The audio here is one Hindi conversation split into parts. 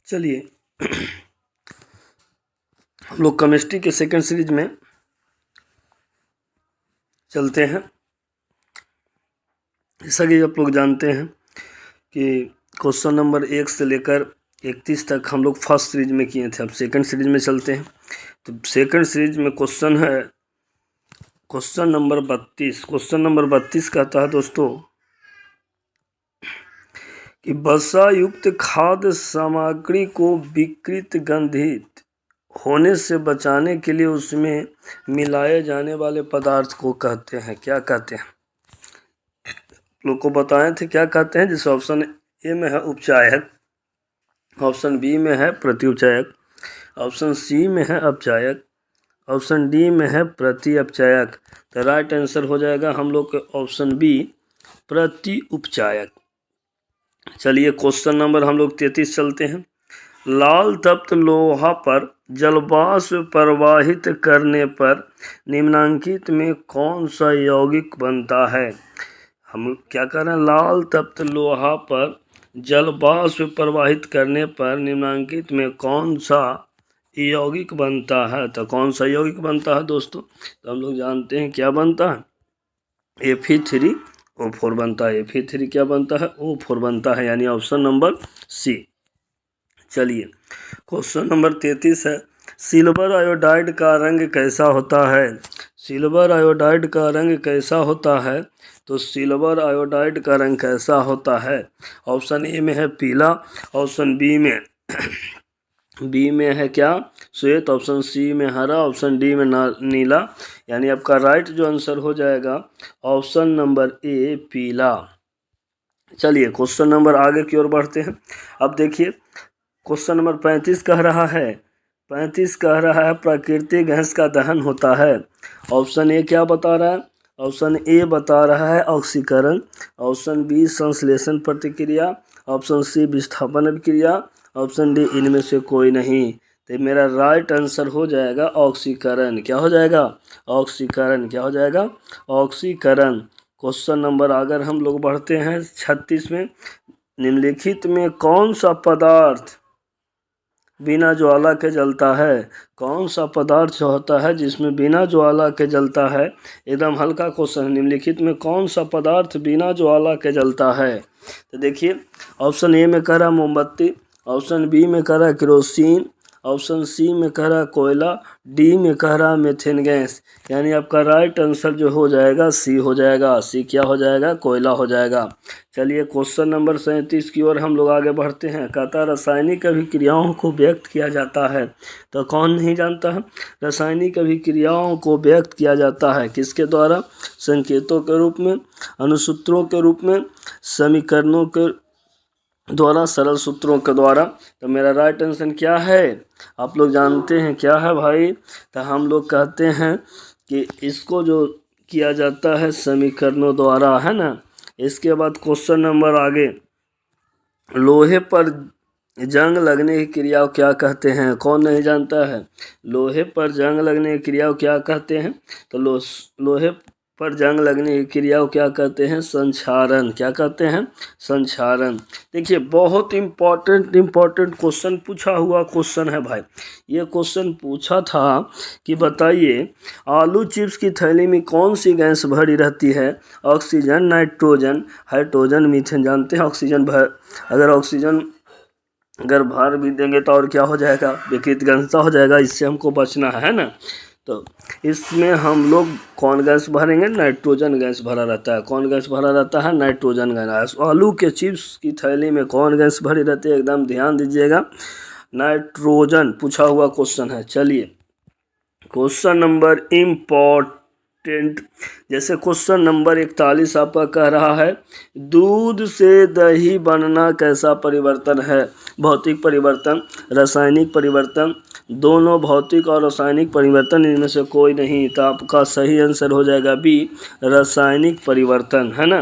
चलिए हम लोग केमिस्ट्री के सेकंड सीरीज में चलते हैं। जैसा कि आप लोग जानते हैं कि क्वेश्चन नंबर 1 से लेकर 31 तक हम लोग फर्स्ट सीरीज में किए थे। अब सेकंड सीरीज में चलते हैं। तो सेकंड सीरीज में क्वेश्चन है क्वेश्चन नंबर 32। क्वेश्चन नंबर 32 कहता है दोस्तों कि वसा युक्त खाद्य सामग्री को विकृत गंधित होने से बचाने के लिए उसमें मिलाए जाने वाले पदार्थ को कहते हैं, क्या कहते हैं? लोग को बताए थे क्या कहते हैं। जैसे ऑप्शन ए में है उपचायक, ऑप्शन बी में है प्रतिउपचायक, ऑप्शन सी में है अपचायक, ऑप्शन डी में है प्रति अपचायक। तो राइट आंसर हो जाएगा हम लोग के ऑप्शन बी प्रति उपचायक। चलिए क्वेश्चन नंबर हम लोग 33 चलते हैं। लाल तप्त लोहा पर जलवाष्प प्रवाहित करने पर निम्नांकित में कौन सा यौगिक बनता है? हम क्या कर रहे हैं, लाल तप्त लोहा पर जलवाष्प प्रवाहित करने पर निम्नांकित में कौन सा यौगिक बनता है? तो कौन सा यौगिक बनता है दोस्तों? तो हम लोग जानते हैं क्या बनता है, Fe3O4 बनता है। Fe3 क्या बनता है, O4 बनता है, यानी ऑप्शन नंबर सी। चलिए क्वेश्चन नंबर 33 है। सिल्वर आयोडाइड का रंग कैसा होता है? सिल्वर आयोडाइड का रंग कैसा होता है? तो सिल्वर आयोडाइड का रंग कैसा होता है? ऑप्शन ए में है पीला, ऑप्शन बी में है क्या, श्वेत, ऑप्शन सी में हरा, ऑप्शन डी में नीला। यानी आपका राइट जो आंसर हो जाएगा ऑप्शन नंबर ए पीला। चलिए क्वेश्चन नंबर आगे की ओर बढ़ते हैं। अब देखिए क्वेश्चन नंबर 35 कह रहा है प्राकृतिक गैस का दहन होता है। ऑप्शन ए क्या बता रहा है? ऑप्शन ए बता रहा है ऑक्सीकरण, ऑप्शन बी संश्लेषण प्रतिक्रिया, ऑप्शन सी विस्थापन अभिक्रिया, ऑप्शन डी इनमें से कोई नहीं। तो मेरा राइट आंसर हो जाएगा ऑक्सीकरण। क्या हो जाएगा? ऑक्सीकरण। क्या हो जाएगा? ऑक्सीकरण। क्वेश्चन नंबर अगर हम लोग बढ़ते हैं 36 में। निम्नलिखित में कौन सा पदार्थ बिना ज्वाला के जलता है? कौन सा पदार्थ जो होता है जिसमें बिना ज्वाला के जलता है? एकदम हल्का क्वेश्चन। निम्नलिखित में कौन सा पदार्थ बिना ज्वाला के जलता है? तो देखिए ऑप्शन ए में कह रहा मोमबत्ती, ऑप्शन बी में कह रहा केरोसिन, ऑप्शन सी में कह रहा कोयला, डी में कह रहा मेथेन गैस। यानी आपका राइट आंसर जो हो जाएगा सी हो जाएगा। सी क्या हो जाएगा? कोयला हो जाएगा। चलिए क्वेश्चन नंबर 37 की ओर हम लोग आगे बढ़ते हैं। कहता है रासायनिक अभिक्रियाओं को व्यक्त किया जाता है। तो कौन नहीं जानता है? रासायनिक अभिक्रियाओं को व्यक्त किया जाता है किसके द्वारा? संकेतों के रूप में, अनुसूत्रों के रूप में, समीकरणों के द्वारा, सरल सूत्रों के द्वारा। तो मेरा राइट आंसर क्या है? आप लोग जानते हैं क्या है भाई? तो हम लोग कहते हैं कि इसको जो किया जाता है समीकरणों द्वारा, है ना। इसके बाद क्वेश्चन नंबर आगे, लोहे पर जंग लगने की क्रिया को क्या कहते हैं? कौन नहीं जानता है? लोहे पर जंग लगने की क्रिया को क्या कहते हैं? तो लोहे पर जंग लगने की क्रिया को क्या कहते हैं? संक्षारण। क्या कहते हैं? संक्षारण। देखिए बहुत इम्पोर्टेंट क्वेश्चन पूछा हुआ क्वेश्चन है भाई। ये क्वेश्चन पूछा था कि बताइए आलू चिप्स की थैली में कौन सी गैस भरी रहती है? Oxygen, nitrogen, hydrogen, methane. जानते हैं ऑक्सीजन अगर भर भी देंगे तो और क्या हो जाएगा? विकृत गैस हो जाएगा। इससे हमको बचना है ना। तो इसमें हम लोग कौन गैस भरेंगे? नाइट्रोजन गैस भरा रहता है। कौन गैस भरा रहता है? Nitrogen gas. आलू के चिप्स की थैली में कौन गैस भरी रहती है? एकदम ध्यान दीजिएगा, नाइट्रोजन पूछा हुआ क्वेश्चन है। चलिए क्वेश्चन नंबर इम्पोर्टेंट, जैसे क्वेश्चन नंबर 41 आपका कह रहा है दूध से दही बनना कैसा परिवर्तन है? भौतिक परिवर्तन, रासायनिक परिवर्तन, दोनों भौतिक और रासायनिक परिवर्तन, इनमें से कोई नहीं। तो आपका सही आंसर हो जाएगा बी रासायनिक परिवर्तन, है ना।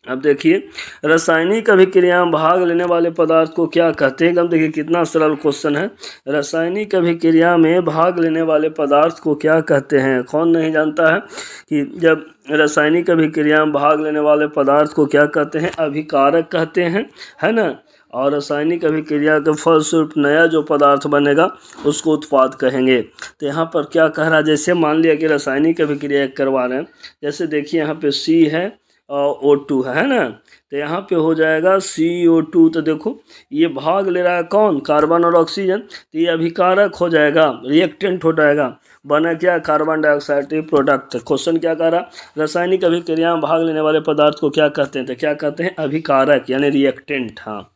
अब देखिए, रासायनिक अभिक्रिया में भाग लेने वाले पदार्थ को क्या कहते हैं? एकदम देखिए कितना सरल क्वेश्चन है। रासायनिक अभिक्रिया में भाग लेने वाले पदार्थ को क्या कहते हैं? कौन नहीं जानता है कि जब रासायनिक अभिक्रिया में भाग लेने वाले पदार्थ को क्या कहते हैं? अभिकारक कहते हैं, है ना। और रासायनिक अभिक्रिया के फलस्वरूप नया जो पदार्थ बनेगा उसको उत्पाद कहेंगे। तो यहाँ पर क्या कह रहा है, जैसे मान लिया कि रासायनिक अभिक्रिया करवा रहे हैं, जैसे देखिए यहाँ पे C है और O2 है ना, तो यहाँ पे हो जाएगा CO2। तो देखो ये भाग ले रहा है कौन? कार्बन और ऑक्सीजन, तो ये अभिकारक हो जाएगा, रिएक्टेंट हो जाएगा, बना क्या? Carbon dioxide product. क्वेश्चन क्या कह रहा? रासायनिक अभिक्रिया में भाग लेने वाले पदार्थ को क्या कहते हैं? तो क्या कहते हैं? अभिकारक यानी रिएक्टेंट। हाँ,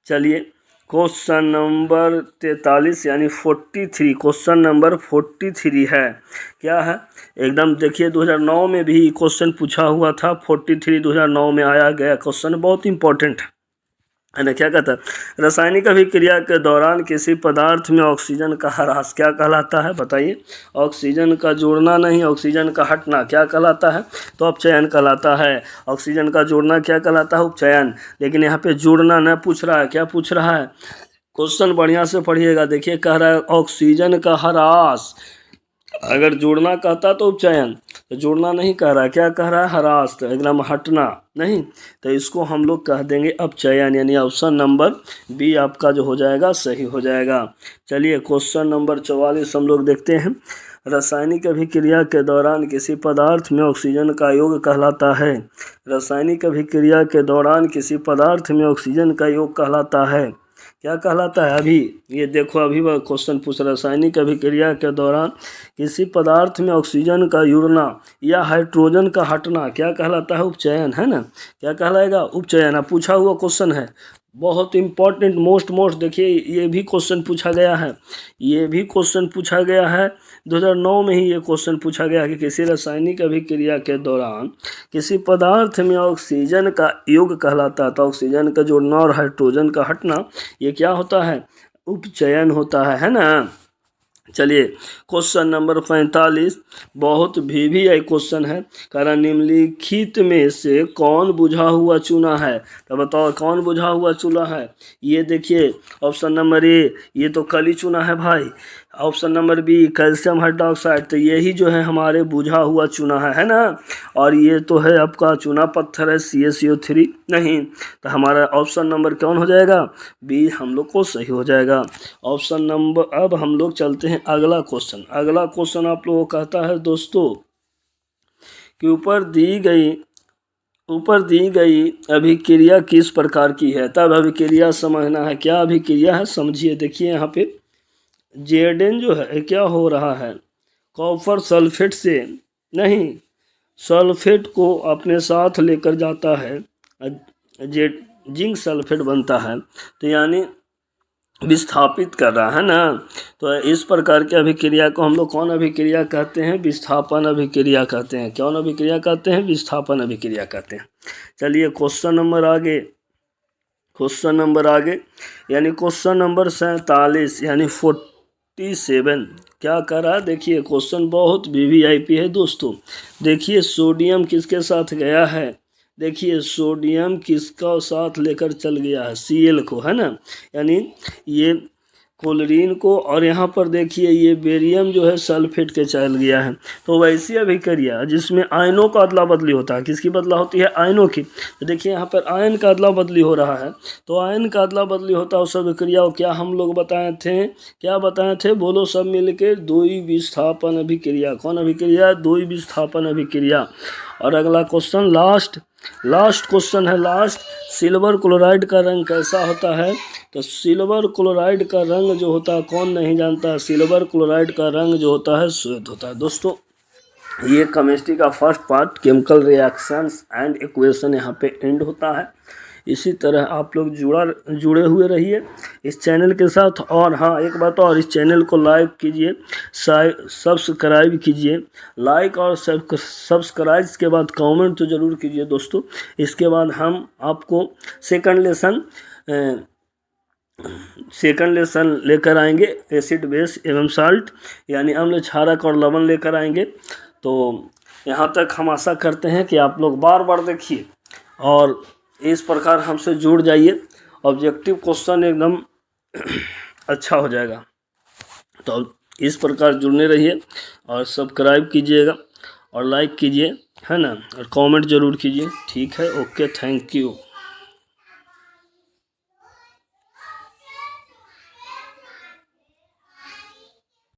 चलिए क्वेश्चन नंबर 43 यानी 43, क्वेश्चन नंबर 43 है। क्या है? एकदम देखिए 2009 में भी क्वेश्चन पूछा हुआ था। 43 2009 में आया गया क्वेश्चन, बहुत इंपॉर्टेंट है ना। क्या कहता है? रासायनिक अभिक्रिया के दौरान किसी पदार्थ में ऑक्सीजन का ह्रास क्या कहलाता है? बताइए। ऑक्सीजन का जोड़ना नहीं, ऑक्सीजन का हटना क्या कहलाता है? तो अपचयन कहलाता है। ऑक्सीजन का जोड़ना क्या कहलाता है? उपचयन। लेकिन यहाँ पे जोड़ना न पूछ रहा है, क्या पूछ रहा है? क्वेश्चन बढ़िया से पढ़िएगा। देखिए कह रहा है ऑक्सीजन का ह्रास। अगर जोड़ना कहता तो उपचयन, तो जोड़ना नहीं कह रहा है, क्या कह रहा है? ह्रास, तो एकदम हटना नहीं, तो इसको हम लोग कह देंगे अपचयन, यानी ऑप्शन नंबर बी आपका जो हो जाएगा सही हो जाएगा। चलिए क्वेश्चन नंबर 44 हम लोग देखते हैं। रासायनिक अभिक्रिया के दौरान किसी पदार्थ में ऑक्सीजन का योग कहलाता है। रासायनिक अभिक्रिया के दौरान किसी पदार्थ में ऑक्सीजन का योग कहलाता है, क्या कहलाता है? अभी ये देखो, अभी वह क्वेश्चन पूछ रहा है, रासायनिक अभिक्रिया के दौरान किसी पदार्थ में ऑक्सीजन का जुड़ना या हाइड्रोजन का हटना क्या कहलाता है? उपचयन, है ना। क्या कहलाएगा? उपचयन। अब पूछा हुआ क्वेश्चन है, बहुत इंपॉर्टेंट, मोस्ट। देखिए ये भी क्वेश्चन पूछा गया है, ये भी क्वेश्चन पूछा गया है 2009 में ही ये क्वेश्चन पूछा गया कि किसी रासायनिक अभिक्रिया के दौरान किसी पदार्थ में ऑक्सीजन का योग कहलाता है। तो ऑक्सीजन का जोड़ना और हाइड्रोजन का हटना ये क्या होता है? उपचयन होता है ना। चलिए क्वेश्चन नंबर 45 बहुत VVI क्वेश्चन है। कारण निम्नलिखित में से कौन बुझा हुआ चूना है? तो बताओ कौन बुझा हुआ चूना है? ये देखिए ऑप्शन नंबर ए, ये तो कली चूना है भाई। Option number B calcium hydroxide, तो यही जो है हमारे बुझा हुआ चूना है ना। और ये तो है आपका चूना पत्थर है CaCO3 नहीं, तो हमारा ऑप्शन नंबर कौन हो जाएगा? बी हम लोग को सही हो जाएगा। ऑप्शन नंबर, अब हम लोग चलते हैं अगला क्वेश्चन। अगला क्वेश्चन आप लोगों को कहता है दोस्तों कि ऊपर दी गई अभिक्रिया किस प्रकार की है? तब अभिक्रिया समझना है, क्या अभिक्रिया है समझिए। देखिए यहाँ पे Zn जो है क्या हो रहा है? कॉपर सल्फेट से नहीं, सल्फेट को अपने साथ लेकर जाता है, जिंक सल्फेट बनता है, तो यानी विस्थापित कर रहा है ना। तो इस प्रकार की अभिक्रिया को हम लोग कौन अभिक्रिया कहते हैं? विस्थापन अभिक्रिया कहते हैं। कौन अभिक्रिया कहते हैं? विस्थापन अभिक्रिया कहते हैं। चलिए क्वेश्चन नंबर आगे यानी क्वेश्चन नंबर 47 यानी 47 क्या कर रहा है? देखिए क्वेश्चन बहुत VVIP है दोस्तों। देखिए सोडियम किसके साथ गया है? देखिए सोडियम किसका साथ लेकर चल गया है? Cl को, है ना, यानी ये क्लोरीन को, और यहाँ पर देखिए ये बेरियम जो है सल्फेट के चल गया है। तो वैसी अभिक्रिया जिसमें आयनों का अदला बदली होता है, किसकी बदला होती है? आयनों की। तो देखिए यहाँ पर आयन का अदला बदली हो रहा है, तो आयन का अदला बदली होता है उस अभिक्रिया को क्या हम लोग बताए थे? क्या बताए थे? बोलो सब मिलके, द्वि विस्थापन अभिक्रिया। कौन अभिक्रिया? द्वि विस्थापन अभिक्रिया। और अगला क्वेश्चन लास्ट क्वेश्चन है। सिल्वर क्लोराइड का रंग कैसा होता है? तो सिल्वर क्लोराइड का रंग जो होता है कौन नहीं जानता? सिल्वर क्लोराइड का रंग जो होता है श्वेत होता है। दोस्तों ये केमिस्ट्री का first part chemical reactions and equation यहाँ पे एंड होता है। इसी तरह आप लोग जुड़े हुए रहिए इस चैनल के साथ। और हाँ एक बात और, इस चैनल को लाइक कीजिए, सब्सक्राइब कीजिए। लाइक और सब्सक्राइब के बाद कमेंट तो ज़रूर कीजिए दोस्तों। इसके बाद हम आपको सेकंड लेसन लेकर आएंगे, एसिड बेस एवं साल्ट यानी अम्ल क्षारक और लवण लेकर आएंगे। तो यहाँ तक हम आशा करते हैं कि आप लोग बार बार देखिए और इस प्रकार हमसे जुड़ जाइए, ऑब्जेक्टिव क्वेश्चन एकदम अच्छा हो जाएगा। तो इस प्रकार जुड़ने रहिए और सब्सक्राइब कीजिएगा और लाइक कीजिए, है ना, और कमेंट ज़रूर कीजिए। ठीक है, ओके, थैंक यू।